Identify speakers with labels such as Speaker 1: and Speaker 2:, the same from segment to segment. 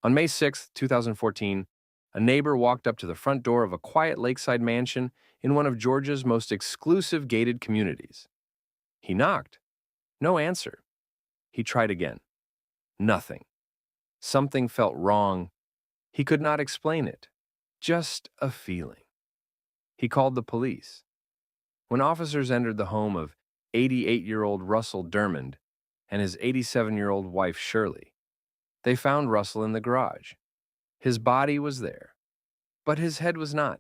Speaker 1: On May 6, 2014, a neighbor walked up to the front door of a quiet lakeside mansion in one of Georgia's most exclusive gated communities. He knocked. No answer. He tried again. Nothing. Something felt wrong. He could not explain it. Just a feeling. He called the police. When officers entered the home of 88-year-old Russell Dermond and his 87-year-old wife Shirley, they found Russell in the garage. His body was there, but his head was not.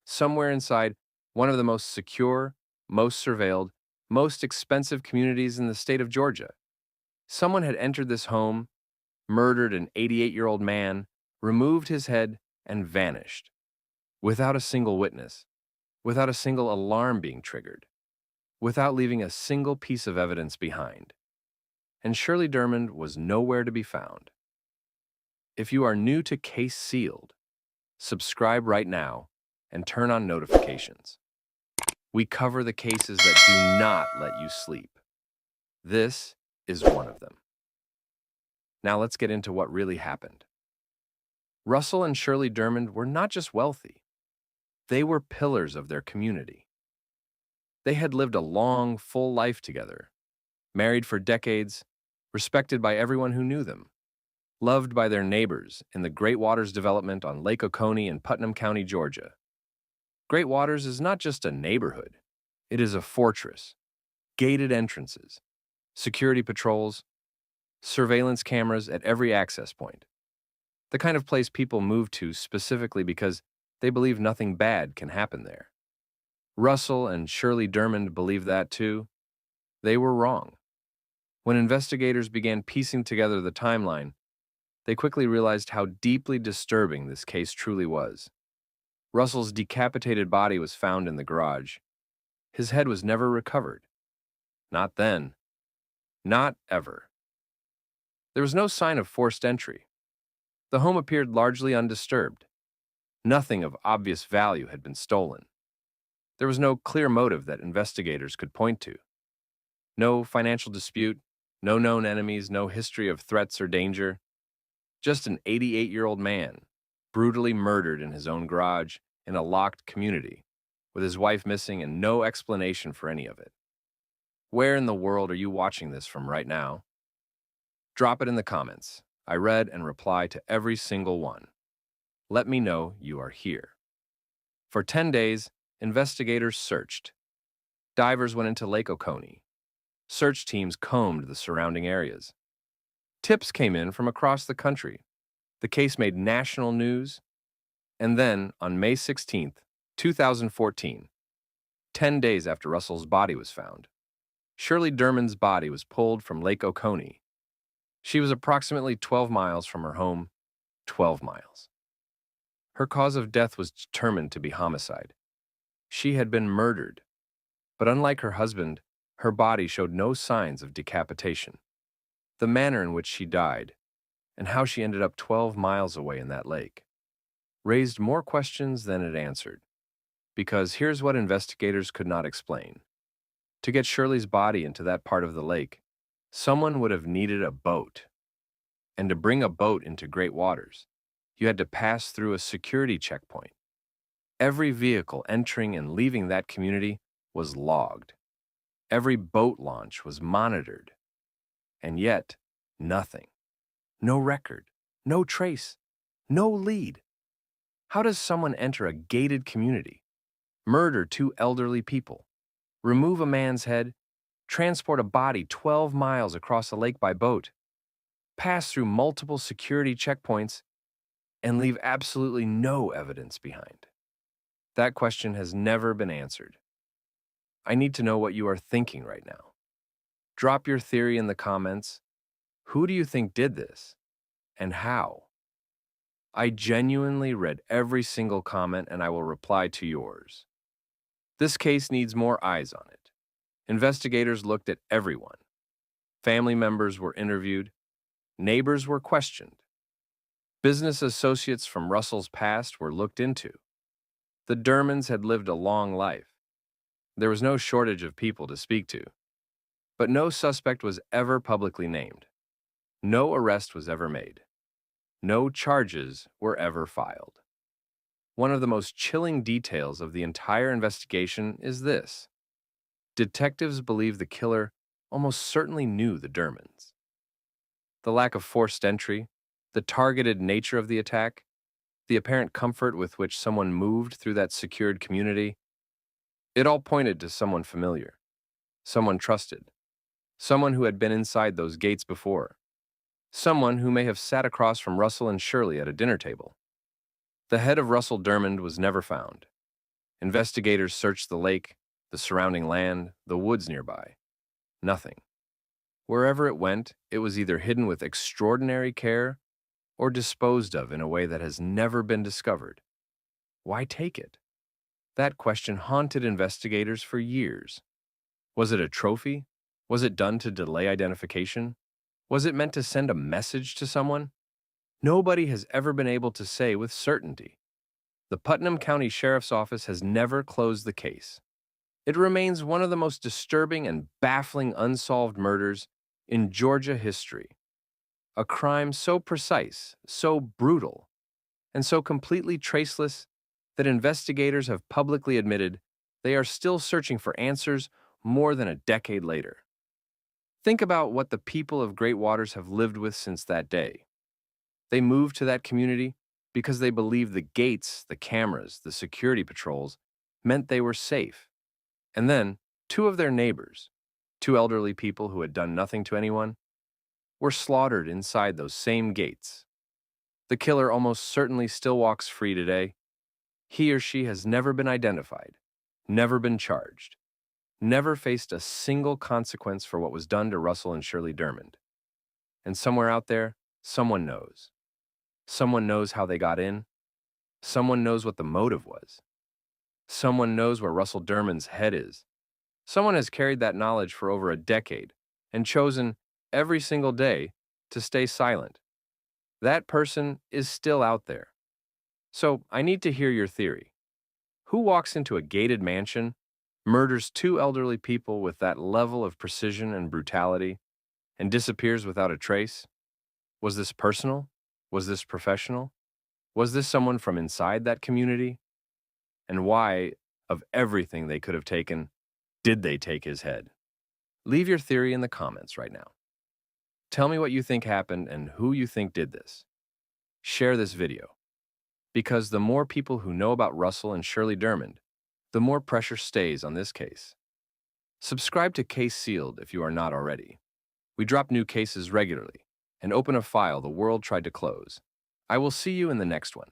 Speaker 1: Somewhere inside one of the most secure, most surveilled, most expensive communities in the state of Georgia, someone had entered this home, murdered an 88-year-old man, removed his head, and vanished. Without a single witness, without a single alarm being triggered, without leaving a single piece of evidence behind. And Shirley Dermond was nowhere to be found. If you are new to Case Sealed, subscribe right now and turn on notifications. We cover the cases that do not let you sleep. This is one of them. Now let's get into what really happened. Russell and Shirley Dermond were not just wealthy. They were pillars of their community. They had lived a long, full life together, married for decades, respected by everyone who knew them, loved by their neighbors in the Great Waters development on Lake Oconee in Putnam County, Georgia. Great Waters is not just a neighborhood. It is a fortress, gated entrances, security patrols, surveillance cameras at every access point. The kind of place people move to specifically because they believe nothing bad can happen there. Russell and Shirley Dermond believed that too. They were wrong. When investigators began piecing together the timeline, they quickly realized how deeply disturbing this case truly was. Russell's decapitated body was found in the garage. His head was never recovered. Not then. Not ever. There was no sign of forced entry. The home appeared largely undisturbed. Nothing of obvious value had been stolen. There was no clear motive that investigators could point to. No financial dispute, no known enemies, no history of threats or danger. Just an 88-year-old man, brutally murdered in his own garage in a locked community, with his wife missing and no explanation for any of it. Where in the world are you watching this from right now? Drop it in the comments. I read and reply to every single one. Let me know you are here. For 10 days, investigators searched. Divers went into Lake Oconee. Search teams combed the surrounding areas. Tips came in from across the country. The case made national news. And then, on May 16, 2014, 10 days after Russell's body was found, Shirley Dermond's body was pulled from Lake Oconee. She was approximately 12 miles from her home, 12 miles. Her cause of death was determined to be homicide. She had been murdered, but unlike her husband, her body showed no signs of decapitation. The manner in which she died, and how she ended up 12 miles away in that lake, raised more questions than it answered. Because here's what investigators could not explain. To get Shirley's body into that part of the lake, someone would have needed a boat. And to bring a boat into Great Waters, you had to pass through a security checkpoint. Every vehicle entering and leaving that community was logged. Every boat launch was monitored. And yet, nothing. No record, no trace, no lead. How does someone enter a gated community, murder two elderly people, remove a man's head, transport a body 12 miles across a lake by boat, pass through multiple security checkpoints, and leave absolutely no evidence behind? That question has never been answered. I need to know what you are thinking right now. Drop your theory in the comments. Who do you think did this? And how? I genuinely read every single comment and I will reply to yours. This case needs more eyes on it. Investigators looked at everyone. Family members were interviewed. Neighbors were questioned. Business associates from Russell's past were looked into. The Dermonds had lived a long life. There was no shortage of people to speak to. But no suspect was ever publicly named. No arrest was ever made. No charges were ever filed. One of the most chilling details of the entire investigation is this. Detectives believe the killer almost certainly knew the Dermonds. The lack of forced entry, the targeted nature of the attack, the apparent comfort with which someone moved through that secured community, it all pointed to someone familiar, someone trusted, someone who had been inside those gates before, someone who may have sat across from Russell and Shirley at a dinner table. The head of Russell Dermond was never found. Investigators searched the lake, the surrounding land, the woods nearby. Nothing. Wherever it went, it was either hidden with extraordinary care or disposed of in a way that has never been discovered. Why take it? That question haunted investigators for years. Was it a trophy? Was it done to delay identification? Was it meant to send a message to someone? Nobody has ever been able to say with certainty. The Putnam County Sheriff's Office has never closed the case. It remains one of the most disturbing and baffling unsolved murders in Georgia history. A crime so precise, so brutal, and so completely traceless that investigators have publicly admitted they are still searching for answers more than a decade later. Think about what the people of Great Waters have lived with since that day. They moved to that community because they believed the gates, the cameras, the security patrols meant they were safe. And then, two of their neighbors, two elderly people who had done nothing to anyone, were slaughtered inside those same gates. The killer almost certainly still walks free today. He or she has never been identified, never been charged, never faced a single consequence for what was done to Russell and Shirley Dermond. And somewhere out there, someone knows. Someone knows how they got in. Someone knows what the motive was. Someone knows where Russell Dermond's head is. Someone has carried that knowledge for over a decade and chosen every single day to stay silent. That person is still out there. So I need to hear your theory. Who walks into a gated mansion, murders two elderly people with that level of precision and brutality, and disappears without a trace? Was this personal? Was this professional? Was this someone from inside that community? And why, of everything they could have taken, did they take his head? Leave your theory in the comments right now. Tell me what you think happened and who you think did this. Share this video. Because the more people who know about Russell and Shirley Dermond, the more pressure stays on this case. Subscribe to Case Sealed if you are not already. We drop new cases regularly and open a file the world tried to close. I will see you in the next one.